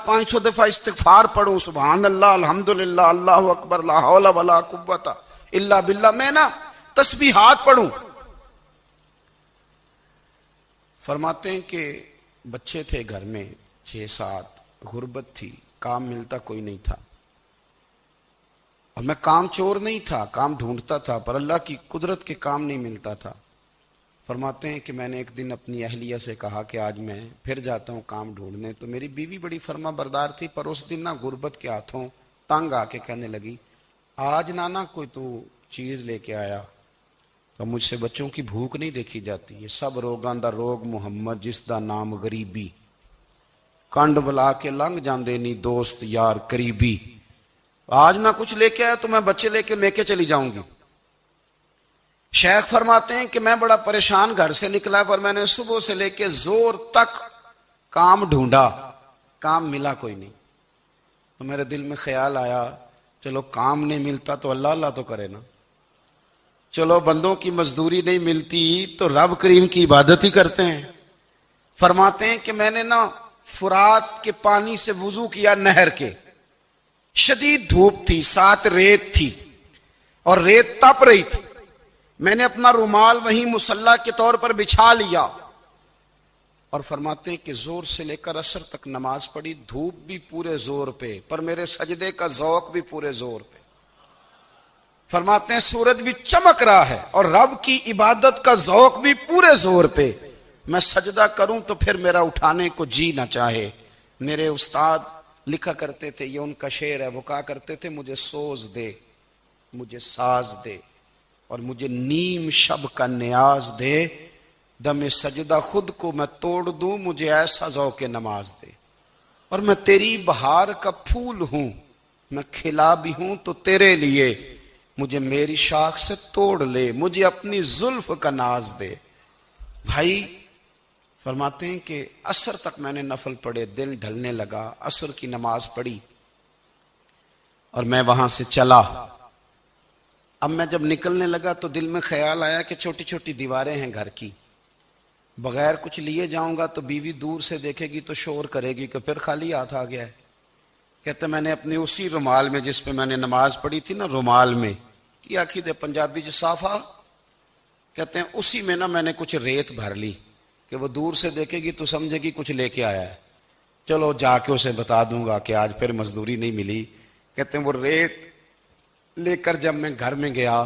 500 دفعہ استغفار پڑھوں، سبحان اللہ، الحمدللہ، اللہ اکبر، لا حول ولا قوت الا باللہ، میں نا تسبیحات پڑھوں۔ فرماتے ہیں کہ بچے تھے گھر میں 6-7، غربت تھی، کام ملتا کوئی نہیں تھا، اور میں کام چور نہیں تھا، کام ڈھونڈتا تھا، پر اللہ کی قدرت کے کام نہیں ملتا تھا۔ فرماتے ہیں کہ میں نے ایک دن اپنی اہلیہ سے کہا کہ آج میں پھر جاتا ہوں کام ڈھونڈنے، تو میری بیوی بڑی فرما بردار تھی، پر اس دن نا غربت کے ہاتھوں تنگ آ کے کہنے لگی، آج نانا کوئی تو چیز لے کے آیا، تو مجھ سے بچوں کی بھوک نہیں دیکھی جاتی، یہ سب روگاں دا روگ محمد جس دا نام غریبی، کنڈ بلا کے لنگ جاندے نہیں دوست یار قریبی، آج نہ کچھ لے کے آیا تو میں بچے لے کے چلی جاؤں گی۔ شیخ فرماتے ہیں کہ میں بڑا پریشان گھر سے نکلا، پر میں نے صبح سے لے کے زور تک کام ڈھونڈا، کام ملا کوئی نہیں، تو میرے دل میں خیال آیا چلو کام نہیں ملتا تو اللہ اللہ تو کرے نا، چلو بندوں کی مزدوری نہیں ملتی تو رب کریم کی عبادت ہی کرتے ہیں۔ فرماتے ہیں کہ میں نے نا فرات کے پانی سے وضو کیا، نہر کے، شدید دھوپ تھی، ساتھ ریت تھی اور ریت تپ رہی تھی، میں نے اپنا رومال وہیں مصلی کے طور پر بچھا لیا، اور فرماتے ہیں کہ زور سے لے کر عصر تک نماز پڑھی، دھوپ بھی پورے زور پہ، پر میرے سجدے کا ذوق بھی پورے زور پہ۔ فرماتے ہیں سورج بھی چمک رہا ہے اور رب کی عبادت کا ذوق بھی پورے زور پہ، میں سجدہ کروں تو پھر میرا اٹھانے کو جی نہ چاہے۔ میرے استاد لکھا کرتے تھے، یہ ان کا شعر ہے، وہ کہا کرتے تھے مجھے سوز دے، مجھے ساز دے، اور مجھے نیم شب کا نیاز دے، دم سجدہ خود کو میں توڑ دوں، مجھے ایسا ذوق نماز دے، اور میں تیری بہار کا پھول ہوں، میں کھلا بھی ہوں تو تیرے لیے، مجھے میری شاخ سے توڑ لے، مجھے اپنی زلف کا ناز دے۔ بھائی فرماتے ہیں کہ عصر تک میں نے نفل پڑھے، دن ڈھلنے لگا، عصر کی نماز پڑھی اور میں وہاں سے چلا۔ اب میں جب نکلنے لگا تو دل میں خیال آیا کہ چھوٹی چھوٹی دیواریں ہیں گھر کی، بغیر کچھ لیے جاؤں گا تو بیوی دور سے دیکھے گی تو شور کرے گی کہ پھر خالی ہاتھ آ گیا ہے۔ کہتے میں نے اپنے اسی رومال میں جس پہ میں نے نماز پڑھی تھی نا، رومال میں کی آخی دے پنجابی جسافہ، کہتے ہیں اسی میں نا میں نے کچھ ریت بھر لی کہ وہ دور سے دیکھے گی تو سمجھے گی کچھ لے کے آیا ہے، چلو جا کے اسے بتا دوں گا کہ آج پھر مزدوری نہیں ملی۔ کہتے ہیں وہ ریت لے کر جب میں گھر میں گیا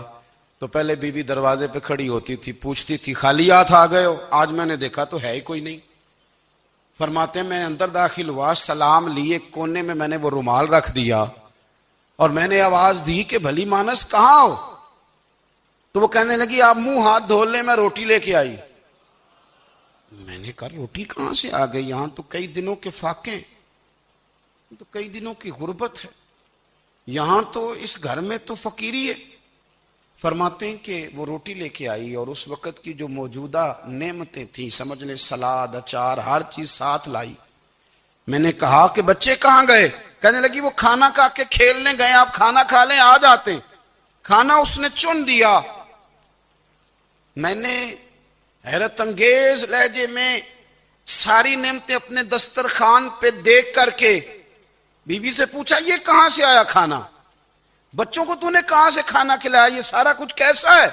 تو پہلے بیوی دروازے پہ کھڑی ہوتی تھی، پوچھتی تھی خالی ہاتھ آ گئے ہو؟ آج میں نے دیکھا تو ہے ہی کوئی نہیں۔ فرماتے ہیں میں اندر داخل ہوا، سلام لیے، کونے میں نے وہ رومال رکھ دیا اور میں نے آواز دی کہ بھلی مانس کہاں ہو؟ تو وہ کہنے لگی آپ منہ ہاتھ دھو لیں، میں روٹی لے کے آئی۔ میں نے کہا روٹی کہاں سے آ گئی؟ یہاں تو کئی دنوں کے فاقے، تو کئی دنوں کی غربت ہے، یہاں تو اس گھر میں تو فقیری ہے۔ فرماتے ہیں کہ وہ روٹی لے کے آئی اور اس وقت کی جو موجودہ نعمتیں تھیں، سمجھ لیں سلاد، اچار، ہر چیز ساتھ لائی۔ میں نے کہا کہ بچے کہاں گئے؟ کہنے لگی وہ کھانا کھا کے کھیلنے گئے، آپ کھانا کھا لیں آ جاتے۔ کھانا اس نے چن دیا۔ میں نے حیرت انگیز لہجے میں ساری نعمتیں اپنے دسترخوان پہ دیکھ کر کے بیوی سے پوچھا یہ کہاں سے آیا کھانا؟ بچوں کو تو نے کہاں سے کھانا کھلایا؟ یہ سارا کچھ کیسا ہے؟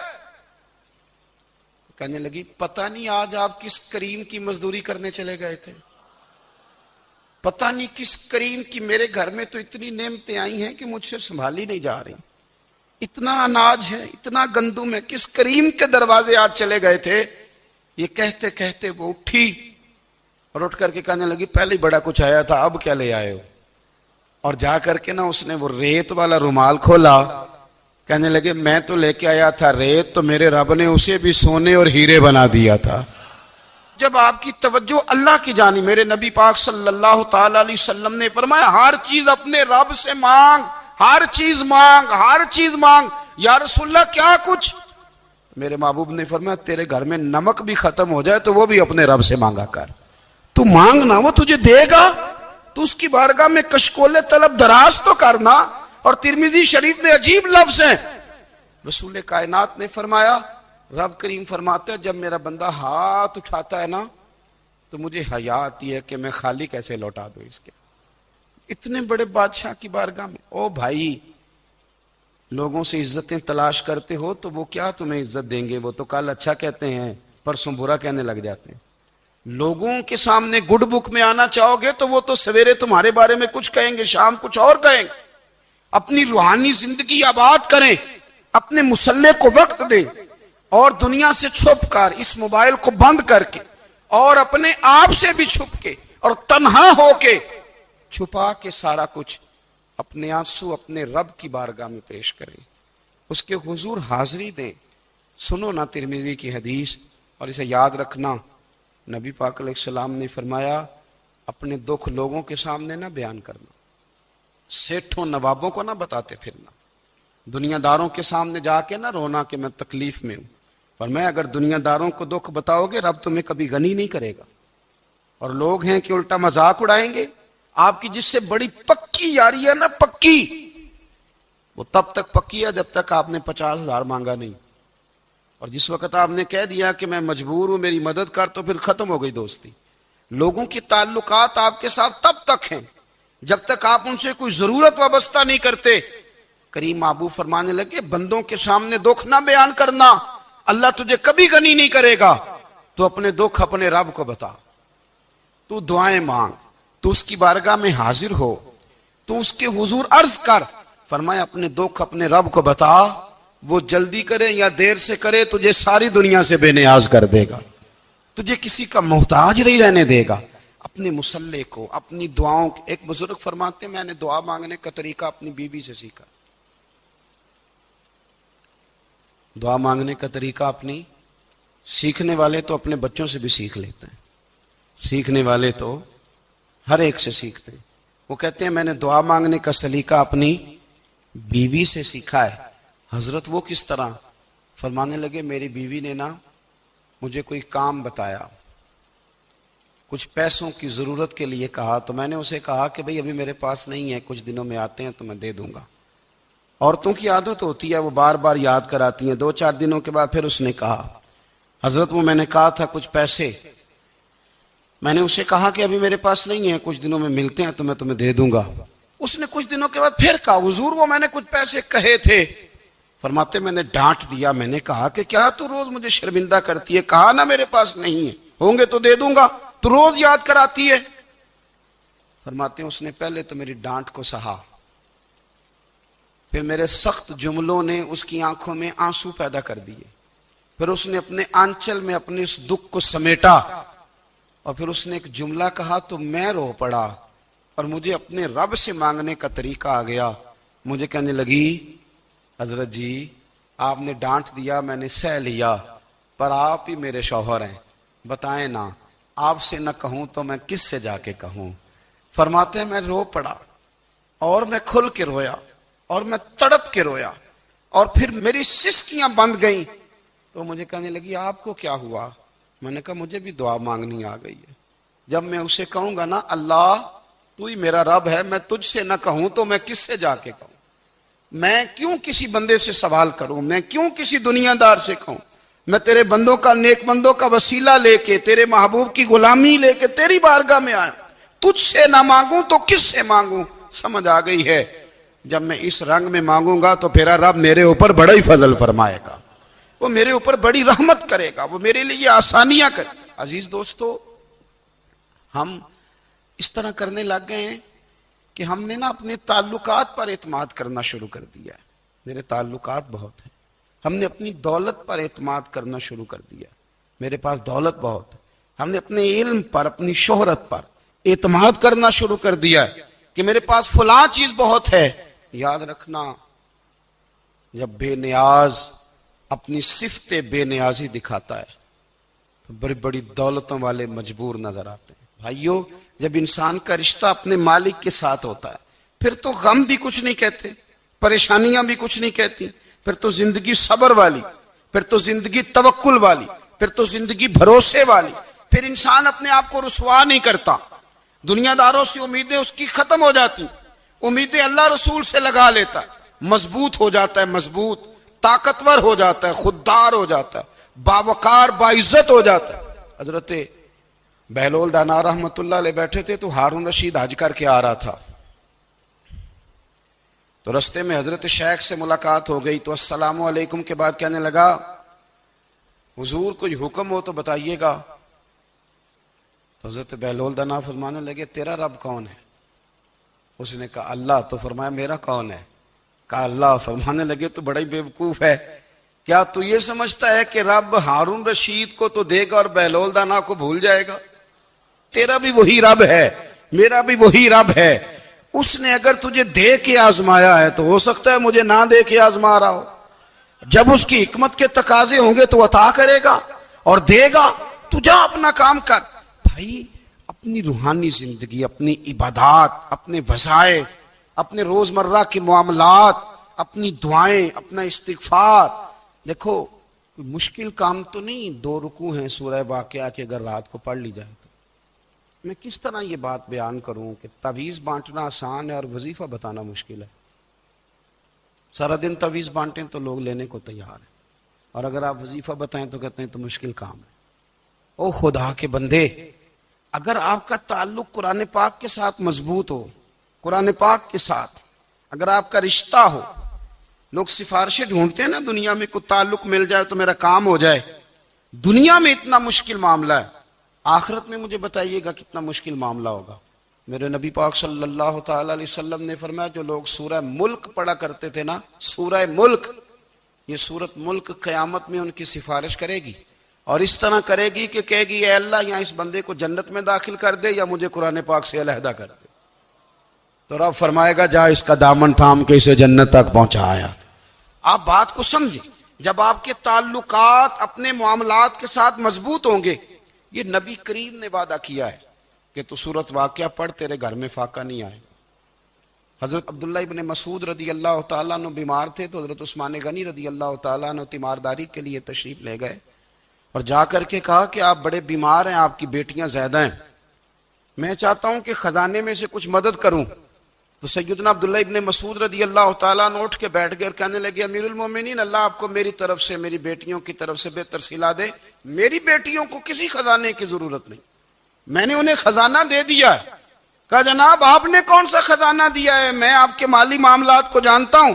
کہنے لگی پتہ نہیں آج آپ کس کریم کی مزدوری کرنے چلے گئے تھے، پتہ نہیں کس کریم کی، میرے گھر میں تو اتنی نعمتیں آئی ہیں کہ مجھ سے سنبھالی نہیں جا رہی، اتنا اناج ہے، اتنا گندم ہے، کس کریم کے دروازے آج چلے گئے تھے؟ یہ کہتے کہتے وہ اٹھی اور اٹھ کر کے کہنے لگی پہلے ہی بڑا کچھ آیا تھا، اب کیا لے آئے ہو؟ اور جا کر کے نا اس نے وہ ریت والا رومال کھولا، کہنے لگے میں تو لے کے آیا تھا ریت، تو میرے رب نے اسے بھی سونے اور ہیرے بنا دیا تھا۔ جب آپ کی توجہ اللہ کی جانی، میرے نبی پاک صلی اللہ تعالی علیہ وسلم نے فرمایا ہر چیز اپنے رب سے مانگ، ہر چیز مانگ، ہر چیز مانگ۔ یا رسول اللہ کیا کچھ؟ میرے محبوب نے فرمایا تیرے گھر میں نمک بھی ختم ہو جائے تو وہ بھی اپنے رب سے مانگا کر، تو مانگنا وہ تجھے دے گا، تو اس کی بارگاہ میں کشکول طلب دراز تو کرنا۔ اور ترمذی شریف میں عجیب لفظ ہیں، رسول کائنات نے فرمایا، رب کریم فرماتے ہیں جب میرا بندہ ہاتھ اٹھاتا ہے نا تو مجھے حیا آتی ہے کہ میں خالی کیسے لوٹا دوں اس کے، اتنے بڑے بادشاہ کی بارگاہ میں، او بھائی لوگوں سے عزتیں تلاش کرتے ہو تو وہ کیا تمہیں عزت دیں گے؟ وہ تو کل اچھا کہتے ہیں، پرسوں برا کہنے لگ جاتے ہیں۔ لوگوں کے سامنے گڈ بک میں آنا چاہو گے تو وہ تو سویرے تمہارے بارے میں کچھ کہیں گے، شام کچھ اور کہیں گے۔ اپنی روحانی زندگی آباد کریں، اپنے مسلح کو وقت دیں، اور دنیا سے چھپ کر، اس موبائل کو بند کر کے، اور اپنے آپ سے بھی چھپ کے اور تنہا ہو کے، چھپا کے سارا کچھ اپنے آنسو اپنے رب کی بارگاہ میں پیش کریں، اس کے حضور حاضری دیں۔ سنو نا ترمذی کی حدیث، اور اسے یاد رکھنا، نبی پاک علیہ السلام نے فرمایا اپنے دکھ لوگوں کے سامنے نہ بیان کرنا، سیٹھوں نوابوں کو نہ بتاتے پھرنا، دنیا داروں کے سامنے جا کے نہ رونا کہ میں تکلیف میں ہوں، اور میں اگر دنیا داروں کو دکھ بتاؤ گے رب تمہیں کبھی غنی نہیں کرے گا۔ اور لوگ ہیں کہ الٹا مذاق اڑائیں گے آپ کی، جس سے بڑی پکی یاری ہے نا، پکی، وہ تب تک پکی ہے جب تک آپ نے 50,000 مانگا نہیں، اور جس وقت آپ نے کہہ دیا کہ میں مجبور ہوں میری مدد کر، تو پھر ختم ہو گئی دوستی۔ لوگوں کی تعلقات آپ کے ساتھ تب تک ہیں جب تک آپ ان سے کوئی ضرورت وابستہ نہیں کرتے۔ کریم محبوب فرمانے لگے بندوں کے سامنے دکھ نہ بیان کرنا، اللہ تجھے کبھی غنی نہیں کرے گا۔ تو اپنے دکھ اپنے رب کو بتا، تو دعائیں مانگ، تو اس کی بارگاہ میں حاضر ہو، تو اس کے حضور عرض کر۔ فرمایا اپنے دکھ اپنے رب کو بتا، وہ جلدی کرے یا دیر سے کرے تجھے ساری دنیا سے بے نیاز کر دے گا، تجھے کسی کا محتاج نہیں رہنے دے گا۔ اپنے مسلح کو، اپنی دعاؤں، ایک بزرگ فرماتے ہیں میں نے دعا مانگنے کا طریقہ اپنی بیوی سے سیکھا۔ دعا مانگنے کا طریقہ اپنی، سیکھنے والے تو اپنے بچوں سے بھی سیکھ لیتے ہیں، سیکھنے والے تو ہر ایک سے سیکھتے ہیں۔ وہ کہتے ہیں میں نے دعا مانگنے کا سلیقہ اپنی بیوی سے سیکھا ہے۔ حضرت وہ کس طرح؟ فرمانے لگے میری بیوی نے نا مجھے کوئی کام بتایا، کچھ پیسوں کی ضرورت کے لیے کہا، تو میں نے اسے کہا کہ بھئی ابھی میرے پاس نہیں ہے، کچھ دنوں میں آتے ہیں تو میں دے دوں گا۔ عورتوں کی عادت ہوتی ہے وہ بار بار یاد کراتی ہیں، 2-4 دنوں کے بعد پھر اس نے کہا حضرت وہ میں نے کہا تھا کچھ پیسے، میں نے اسے کہا کہ ابھی میرے پاس نہیں ہے، کچھ دنوں میں ملتے ہیں تو میں تمہیں دے دوں گا۔ اس نے کچھ دنوں کے بعد پھر کہا حضور وہ میں نے کچھ پیسے کہے تھے۔ فرماتے میں نے ڈانٹ دیا، میں نے کہا کہ کیا تو روز مجھے شرمندہ کرتی ہے، کہا نا میرے پاس نہیں ہے، ہوں گے تو دے دوں گا، تو روز یاد کراتی ہے۔ فرماتے ہیں اس نے پہلے تو میری ڈانٹ کو سہا، پھر میرے سخت جملوں نے اس کی آنکھوں میں آنسو پیدا کر دیے، پھر اس نے اپنے آنچل میں اپنے اس دکھ کو سمیٹا، اور پھر اس نے ایک جملہ کہا تو میں رو پڑا، اور مجھے اپنے رب سے مانگنے کا طریقہ آ گیا۔ مجھے کہنے لگی حضرت جی آپ نے ڈانٹ دیا میں نے سہ لیا، پر آپ ہی میرے شوہر ہیں، بتائیں نا آپ سے نہ کہوں تو میں کس سے جا کے کہوں۔ فرماتے ہیں میں رو پڑا، اور میں کھل کے رویا، اور میں تڑپ کے رویا، اور پھر میری سسکیاں بند گئیں۔ تو مجھے کہنے لگی آپ کو کیا ہوا؟ میں نے کہا مجھے بھی دعا مانگنی آ گئی ہے۔ جب میں اسے کہوں گا نا اللہ تو ہی میرا رب ہے، میں تجھ سے نہ کہوں تو میں کس سے جا کے کہوں؟ میں کیوں کسی بندے سے سوال کروں؟ میں کیوں کسی دنیا دار سے کہوں؟ میں تیرے بندوں کا، نیک بندوں کا وسیلہ لے کے، تیرے محبوب کی غلامی لے کے تیری بارگاہ میں آیا، تجھ سے نہ مانگوں تو کس سے مانگوں؟ سمجھ آ گئی ہے جب میں اس رنگ میں مانگوں گا تو پھر رب میرے اوپر بڑا ہی فضل فرمائے گا، وہ میرے اوپر بڑی رحمت کرے گا، وہ میرے لیے آسانیاں کرے۔ عزیز دوستو ہم اس طرح کرنے لگ گئے ہیں کہ ہم نے نا اپنے تعلقات پر اعتماد کرنا شروع کر دیا ہے۔ میرے تعلقات بہت ہیں، ہم نے اپنی دولت پر اعتماد کرنا شروع کر دیا، میرے پاس دولت بہت ہے، ہم نے اپنے علم پر، اپنی شہرت پر اعتماد کرنا شروع کر دیا ہے کہ میرے پاس فلاں چیز بہت ہے۔ یاد رکھنا جب بے نیاز اپنی صفت بے نیازی دکھاتا ہے تو بڑی بڑی دولتوں والے مجبور نظر آتے ہیں۔ بھائیو جب انسان کا رشتہ اپنے مالک کے ساتھ ہوتا ہے پھر تو غم بھی کچھ نہیں کہتے، پریشانیاں بھی کچھ نہیں کہتی، پھر تو زندگی صبر والی، پھر تو زندگی توکل والی، پھر تو زندگی بھروسے والی، پھر انسان اپنے آپ کو رسوا نہیں کرتا، دنیا داروں سے امیدیں اس کی ختم ہو جاتی، امیدیں اللہ رسول سے لگا لیتا ہے، مضبوط ہو جاتا ہے، مضبوط، طاقتور ہو جاتا ہے، خوددار ہو جاتا ہے، باوقار باعزت ہو جاتا ہے۔ حضرت بہلول دانا رحمت اللہ علیہ بیٹھے تھے تو ہارون رشید حج کر کے آ رہا تھا، تو رستے میں حضرت شیخ سے ملاقات ہو گئی تو السلام علیکم کے بعد کہنے لگا حضور کوئی حکم ہو تو بتائیے گا. تو حضرت بہلول دانا فرمانے لگے تیرا رب کون ہے؟ اس نے کہا اللہ. تو فرمایا میرا کون ہے؟ کہا اللہ. فرمانے لگے تو بڑا ہی بیوقوف ہے، کیا تو یہ سمجھتا ہے کہ رب ہارون رشید کو تو دے گا اور بہلول دانا کو بھول جائے گا؟ تیرا بھی وہی رب ہے، میرا بھی وہی رب ہے. اس نے اگر تجھے دے کے آزمایا ہے تو ہو سکتا ہے مجھے نہ دے کے آزما رہا ہو. جب اس کی حکمت کے تقاضے ہوں گے تو عطا کرے گا اور دے گا. تو جا اپنا کام کر. بھائی اپنی روحانی زندگی، اپنی عبادات، اپنے وظائف، اپنے روزمرہ کے معاملات، اپنی دعائیں، اپنا استغفار. دیکھو کوئی مشکل کام تو نہیں، 2 رکوع ہیں سورہ واقعہ کے اگر رات کو پڑھ لی جائے تو. میں کس طرح یہ بات بیان کروں کہ تعویذ بانٹنا آسان ہے اور وظیفہ بتانا مشکل ہے. سارا دن تعویذ بانٹیں تو لوگ لینے کو تیار ہیں، اور اگر آپ وظیفہ بتائیں تو کہتے ہیں تو مشکل کام ہے. او خدا کے بندے، اگر آپ کا تعلق قرآن پاک کے ساتھ مضبوط ہو، قرآن پاک کے ساتھ اگر آپ کا رشتہ ہو، لوگ سفارشیں ڈھونڈتے ہیں نا دنیا میں، کوئی تعلق مل جائے تو میرا کام ہو جائے. دنیا میں اتنا مشکل معاملہ ہے، آخرت میں مجھے بتائیے گا کتنا مشکل معاملہ ہوگا. میرے نبی پاک صلی اللہ تعالی علیہ وسلم نے فرمایا جو لوگ سورہ ملک پڑھا کرتے تھے نا، سورہ ملک، یہ سورت ملک قیامت میں ان کی سفارش کرے گی، اور اس طرح کرے گی کہ کہے گی اے اللہ یہاں اس بندے کو جنت میں داخل کر دے یا مجھے قرآن پاک سے علیحدہ کر دے. تو رب فرمائے گا جا اس کا دامن تھام کے اسے جنت تک پہنچایا. آپ بات کو سمجھیں، جب آپ کے تعلقات اپنے معاملات کے ساتھ مضبوط ہوں گے، یہ نبی کریم نے وعدہ کیا ہے کہ تو سورت واقعہ پڑھ تیرے گھر میں فاقہ نہیں آئے. حضرت عبداللہ ابن مسعود رضی اللہ تعالیٰ عنہ بیمار تھے تو حضرت عثمان غنی رضی اللہ تعالیٰ عنہ تیمارداری کے لیے تشریف لے گئے اور جا کر کے کہا کہ آپ بڑے بیمار ہیں، آپ کی بیٹیاں زیادہ ہیں، میں چاہتا ہوں کہ خزانے میں سے کچھ مدد کروں. تو سیدنا عبداللہ ابن مسعود رضی اللہ تعالیٰ عنہ اٹھ کے بیٹھ گئے اور کہنے لگے امیر المومنین، اللہ آپ کو میری طرف سے، میری بیٹیوں کی طرف سے بہتر صلہ دے. میری بیٹیوں کو کسی خزانے کی ضرورت نہیں، میں نے انہیں خزانہ دے دیا ہے. کہا جناب آپ نے کون سا خزانہ دیا ہے؟ میں آپ کے مالی معاملات کو جانتا ہوں.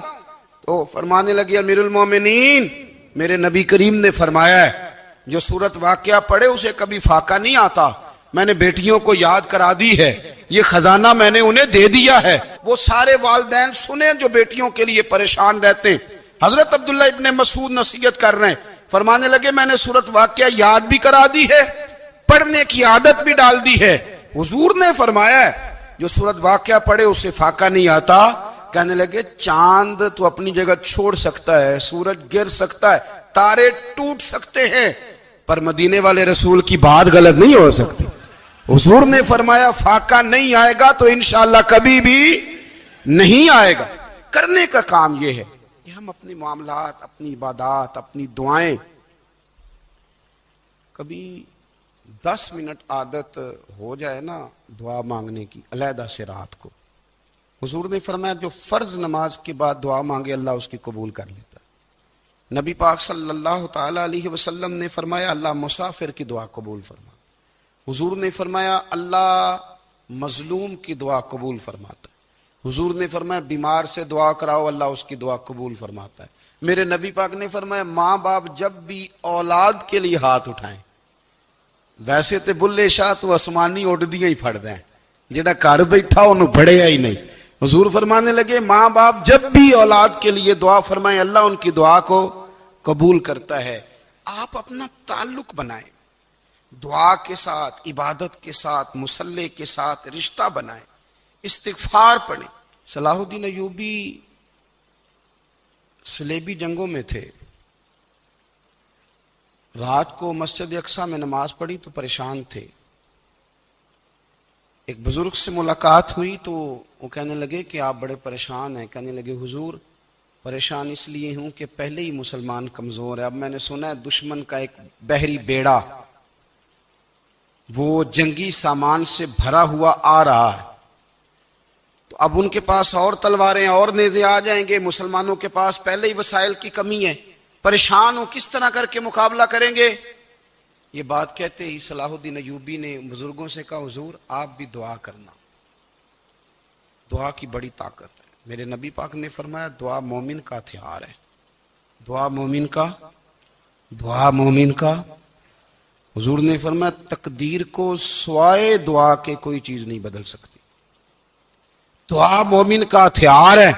تو فرمانے لگے امیر المومنین، میرے نبی کریم نے فرمایا ہے جو سورت واقعہ پڑھے اسے کبھی فاقہ نہیں آتا. میں نے بیٹیوں کو یاد کرا دی ہے، یہ خزانہ میں نے انہیں دے دیا ہے. وہ سارے والدین سنیں جو بیٹیوں کے لیے پریشان رہتے ہیں. حضرت عبداللہ ابن مسعود نصیحت کر رہے ہیں، فرمانے لگے میں نے سورت واقعہ یاد بھی کرا دی ہے، پڑھنے کی عادت بھی ڈال دی ہے. حضور نے فرمایا ہے جو سورت واقعہ پڑھے اسے فاقہ نہیں آتا. کہنے لگے چاند تو اپنی جگہ چھوڑ سکتا ہے، سورج گر سکتا ہے، تارے ٹوٹ سکتے ہیں، پر مدینے والے رسول کی بات غلط نہیں ہو سکتی. حضور نے فرمایا فاقہ نہیں آئے گا تو انشاءاللہ کبھی بھی نہیں آئے گا. کرنے کا کام یہ ہے کہ ہم اپنے معاملات، اپنی عبادات، اپنی دعائیں، کبھی 10 منٹ عادت ہو جائے نا دعا مانگنے کی علیحدہ سے رات کو. حضور نے فرمایا جو فرض نماز کے بعد دعا مانگے اللہ اس کی قبول کر لیتا ہے. نبی پاک صلی اللہ تعالی علیہ وسلم نے فرمایا اللہ مسافر کی دعا قبول فرما. حضور نے فرمایا اللہ مظلوم کی دعا قبول فرماتا ہے. حضور نے فرمایا بیمار سے دعا کراؤ اللہ اس کی دعا قبول فرماتا ہے. میرے نبی پاک نے فرمایا ماں باپ جب بھی اولاد کے لیے ہاتھ اٹھائیں، ویسے تے بلے شاہ تو آسمانی اڈدیاں ہی پھڑ دیں، جڑا گھر بیٹھا انہوں بڑھیا ہی نہیں. حضور فرمانے لگے ماں باپ جب بھی اولاد کے لیے دعا فرمائیں اللہ ان کی دعا کو قبول کرتا ہے. آپ اپنا تعلق بنائیں دعا کے ساتھ، عبادت کے ساتھ، مصلی کے ساتھ رشتہ بنائیں، استغفار پڑھیں. صلاح الدین ایوبی صلیبی جنگوں میں تھے، رات کو مسجد اقصی میں نماز پڑھی تو پریشان تھے. ایک بزرگ سے ملاقات ہوئی تو وہ کہنے لگے کہ آپ بڑے پریشان ہیں. کہنے لگے حضور پریشان اس لیے ہوں کہ پہلے ہی مسلمان کمزور ہے، اب میں نے سنا ہے دشمن کا ایک بحری بیڑا وہ جنگی سامان سے بھرا ہوا آ رہا ہے، تو اب ان کے پاس اور تلواریں اور نیزے آ جائیں گے، مسلمانوں کے پاس پہلے ہی وسائل کی کمی ہے، پریشان ہو کس طرح کر کے مقابلہ کریں گے. یہ بات کہتے ہی صلاح الدین ایوبی نے بزرگوں سے کہا حضور آپ بھی دعا کرنا، دعا کی بڑی طاقت ہے. میرے نبی پاک نے فرمایا دعا مومن کا ہتھیار ہے، دعا مومن کا، دعا مومن کا۔ حضور نے فرمایا تقدیر کو سوائے دعا کے کوئی چیز نہیں بدل سکتی۔ دعا مومن کا ہتھیار ہے،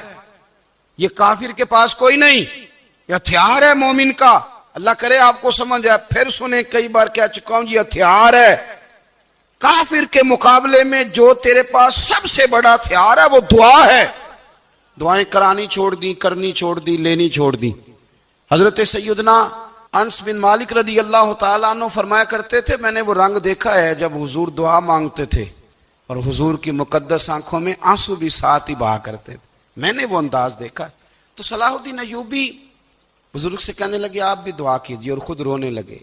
یہ کافر کے پاس کوئی نہیں، یہ ہتھیار ہے مومن کا۔ اللہ کرے آپ کو سمجھ آئے، پھر سنیں، کئی بار کہہ چکا ہوں یہ ہتھیار ہے۔ کافر کے مقابلے میں جو تیرے پاس سب سے بڑا ہتھیار ہے وہ دعا ہے۔ دعائیں کرانی چھوڑ دی، کرنی چھوڑ دی، لینی چھوڑ دی۔ حضرت سیدنا انس بن مالک رضی اللہ تعالیٰ عنہ فرمایا کرتے تھے، میں نے وہ رنگ دیکھا ہے جب حضور دعا مانگتے تھے اور حضور کی مقدس آنکھوں میں آنسو بھی ساتھ ہی بہا کرتے تھے، میں نے وہ انداز دیکھا۔ تو صلاح الدین ایوبی بزرگ سے کہنے لگے آپ بھی دعا کیجیے، اور خود رونے لگے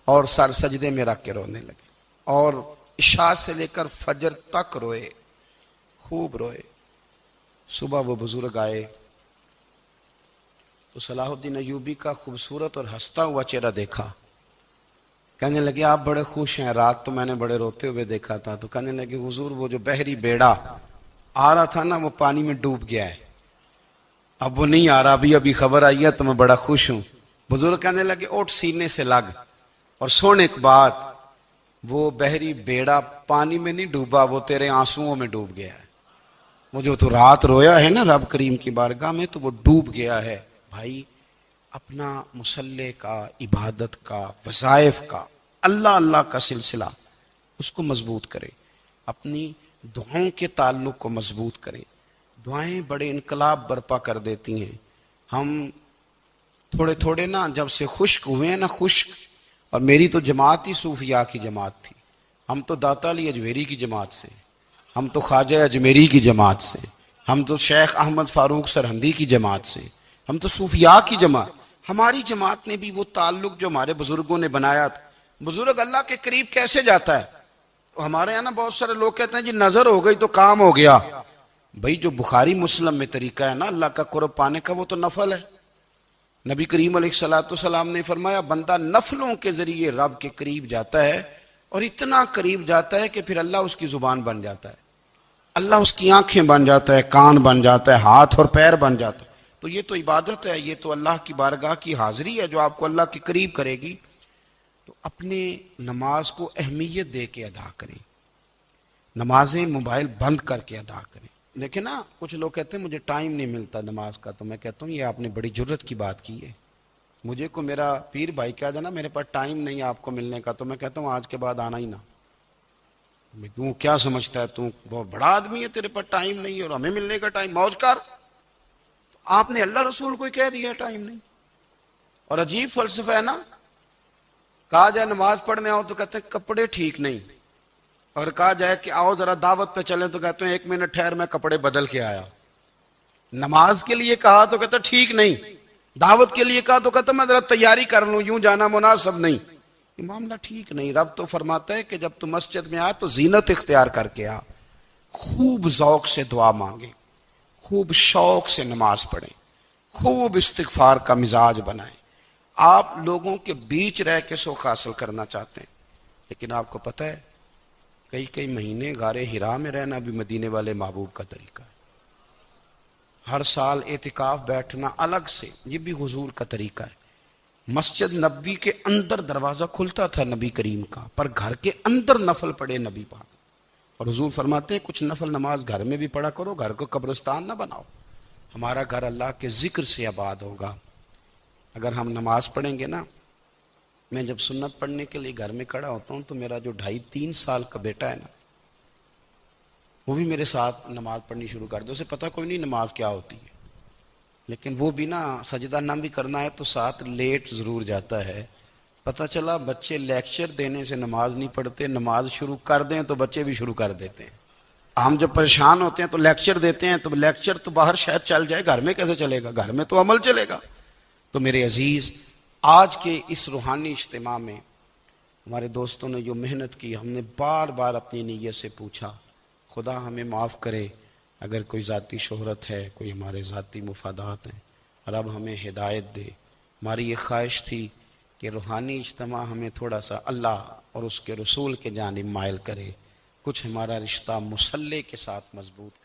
اور سر سجدے میں رکھ کے رونے لگے، اور عشاء سے لے کر فجر تک روئے، خوب روئے۔ صبح وہ بزرگ آئے تو صلاح الدین ایوبی کا خوبصورت اور ہنستا ہوا چہرہ دیکھا، کہنے لگے آپ بڑے خوش ہیں، رات تو میں نے بڑے روتے ہوئے دیکھا تھا۔ تو کہنے لگے حضور وہ جو بحری بیڑا آ رہا تھا نا وہ پانی میں ڈوب گیا ہے، اب وہ نہیں آ رہا، ابھی خبر آئی ہے تو میں بڑا خوش ہوں۔ بزرگ کہنے لگے اٹھ سینے سے لگ اور سن ایک بات، وہ بحری بیڑا پانی میں نہیں ڈوبا، وہ تیرے آنسوؤں میں ڈوب گیا ہے۔ وہ جو تو رات رویا ہے نا رب کریم کی بارگاہ میں، تو وہ ڈوب گیا ہے۔ بھائی اپنا مصلی کا، عبادت کا، وظائف کا، اللہ اللہ کا سلسلہ اس کو مضبوط کرے، اپنی دعاؤں کے تعلق کو مضبوط کرے۔ دعائیں بڑے انقلاب برپا کر دیتی ہیں۔ ہم تھوڑے تھوڑے نا جب سے خشک ہوئے ہیں نا، خشک، اور میری تو جماعت ہی صوفیاء کی جماعت تھی، ہم تو داتا علی اجمیری کی جماعت سے، ہم تو خواجہ اجمیری کی جماعت سے، ہم تو شیخ احمد فاروق سرہندی کی جماعت سے، ہم تو صوفیاء کی جماعت۔ ہماری جماعت نے بھی وہ تعلق جو ہمارے بزرگوں نے بنایا تھا۔ بزرگ اللہ کے قریب کیسے جاتا ہے؟ تو ہمارے یہاں نا بہت سارے لوگ کہتے ہیں جی نظر ہو گئی تو کام ہو گیا۔ بھائی جو بخاری مسلم میں طریقہ ہے نا اللہ کا قرب پانے کا، وہ تو نفل ہے۔ نبی کریم علیہ الصلوۃ والسلام نے فرمایا بندہ نفلوں کے ذریعے رب کے قریب جاتا ہے، اور اتنا قریب جاتا ہے کہ پھر اللہ اس کی زبان بن جاتا ہے، اللہ اس کی آنکھیں بن جاتا ہے، کان بن جاتا ہے، ہاتھ اور پیر بن جاتا ہے۔ تو یہ تو عبادت ہے، یہ تو اللہ کی بارگاہ کی حاضری ہے جو آپ کو اللہ کے قریب کرے گی۔ تو اپنے نماز کو اہمیت دے کے ادا کریں، نمازیں موبائل بند کر کے ادا کریں۔ لیکن نا کچھ لوگ کہتے ہیں مجھے ٹائم نہیں ملتا نماز کا، تو میں کہتا ہوں یہ آپ نے بڑی جرت کی بات کی ہے۔ مجھے کو میرا پیر بھائی کہہ دینا میرے پاس ٹائم نہیں آپ کو ملنے کا، تو میں کہتا ہوں آج کے بعد آنا ہی نہ۔ تو کیا سمجھتا ہے تو بہت بڑا آدمی ہے، تیرے پاس ٹائم نہیں ہے اور ہمیں ملنے کا ٹائم، موج کر۔ آپ نے اللہ رسول کو کہہ دیا ٹائم نہیں۔ اور عجیب فلسفہ ہے نا، کہا جائے نماز پڑھنے آؤ تو کہتے ہیں کپڑے ٹھیک نہیں، اور کہا جائے کہ آؤ ذرا دعوت پہ چلیں تو کہتے ہیں 1 منٹ ٹھہر میں کپڑے بدل کے آیا۔ نماز کے لیے کہا تو کہتا ٹھیک نہیں، دعوت کے لیے کہا تو کہتا میں ذرا تیاری کر لوں، یوں جانا مناسب نہیں۔ یہ معاملہ ٹھیک نہیں۔ رب تو فرماتا ہے کہ جب تو مسجد میں آ تو زینت اختیار کر کے آ، خوب ذوق سے دعا مانگے، خوب شوق سے نماز پڑھیں، خوب استغفار کا مزاج بنائیں۔ آپ لوگوں کے بیچ رہ کے سوکھ حاصل کرنا چاہتے ہیں، لیکن آپ کو پتہ ہے کئی مہینے غار حرا میں رہنا بھی مدینے والے محبوب کا طریقہ ہے۔ ہر سال اعتکاف بیٹھنا الگ سے، یہ بھی حضور کا طریقہ ہے۔ مسجد نبوی کے اندر دروازہ کھلتا تھا نبی کریم کا، پر گھر کے اندر نفل پڑھے نبی پاک، اور حضور فرماتے ہیں کچھ نفل نماز گھر میں بھی پڑھا کرو، گھر کو قبرستان نہ بناؤ۔ ہمارا گھر اللہ کے ذکر سے آباد ہوگا اگر ہم نماز پڑھیں گے نا۔ میں جب سنت پڑھنے کے لیے گھر میں کھڑا ہوتا ہوں تو میرا جو 2.5-3 سال کا بیٹا ہے نا، وہ بھی میرے ساتھ نماز پڑھنی شروع کر دے۔ اسے پتہ کوئی نہیں نماز کیا ہوتی ہے، لیکن وہ بھی نا سجدہ نہ بھی کرنا ہے تو ساتھ لیٹ ضرور جاتا ہے۔ پتہ چلا بچے لیکچر دینے سے نماز نہیں پڑھتے، نماز شروع کر دیں تو بچے بھی شروع کر دیتے ہیں۔ ہم جب پریشان ہوتے ہیں تو لیکچر دیتے ہیں، تو لیکچر تو باہر شاید چل جائے، گھر میں کیسے چلے گا؟ گھر میں تو عمل چلے گا۔ تو میرے عزیز، آج کے اس روحانی اجتماع میں ہمارے دوستوں نے جو محنت کی، ہم نے بار بار اپنی نیت سے پوچھا خدا ہمیں معاف کرے اگر کوئی ذاتی شہرت ہے، کوئی ہمارے ذاتی مفادات ہیں، رب ہمیں ہدایت دے۔ ہماری یہ خواہش تھی کہ روحانی اجتماع ہمیں تھوڑا سا اللہ اور اس کے رسول کے جانب مائل کرے، کچھ ہمارا رشتہ مصلی کے ساتھ مضبوط کرے۔